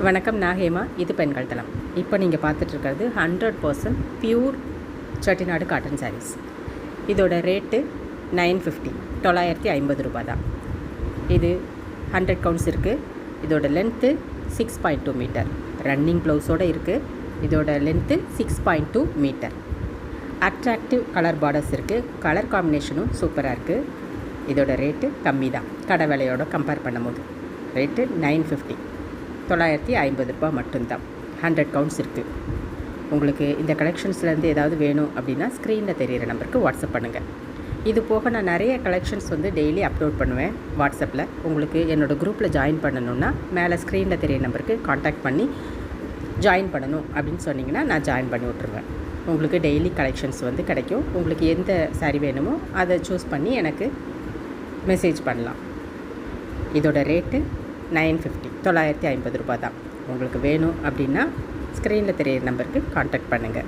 வணக்கம், நான் ஹேமா. இது பெண்கள் தளம். இப்போ நீங்கள் பார்த்துட்ருக்கிறது 100% பியூர் செட்டிநாடு காட்டன் சாரீஸ். இதோட ரேட்டு 950, 950 ரூபா தான். இது 100 கவுண்ட்ஸ் இருக்குது. இதோட லென்த்து 6.2 மீட்டர். ரன்னிங் ப்ளவுஸோடு இருக்குது. இதோட length 6.2 metre. Attractive colour borders இருக்குது. கலர் காம்பினேஷனும் சூப்பராக இருக்குது. இதோட ரேட்டு கம்மி தான், கடை விலையோட கம்பேர் பண்ணும்போது. ரேட்டு 950, 950 ரூபா மட்டும்தான். 100 கவுண்ட்ஸ் இருக்குது. உங்களுக்கு இந்த கலெக்ஷன்ஸ்லேருந்து ஏதாவது வேணும் அப்படின்னா ஸ்க்ரீனில் தெரிகிற நம்பருக்கு வாட்ஸ்அப் பண்ணுங்கள். இது போக நான் நிறைய கலெக்ஷன்ஸ் டெய்லி அப்லோட் பண்ணுவேன் வாட்ஸ்அப்பில். உங்களுக்கு என்னோடய குரூப்பில் ஜாயின் பண்ணணுன்னா மேலே ஸ்க்ரீனில் தெரிகிற நம்பருக்கு காண்டாக்ட் பண்ணி ஜாயின் பண்ணணும் அப்படின்னு சொன்னிங்கன்னா நான் ஜாயின் பண்ணி விட்ருவேன். உங்களுக்கு டெய்லி கலெக்ஷன்ஸ் கிடைக்கும். உங்களுக்கு எந்த சாரீ வேணுமோ அதை சூஸ் பண்ணி எனக்கு மெசேஜ் பண்ணலாம். இதோட ரேட்டு 950, 950 ரூபா தான். உங்களுக்கு வேணும் அப்படின்னா ஸ்க்ரீனில் தெரியிற நம்பருக்கு காண்டாக்ட் பண்ணுங்கள்.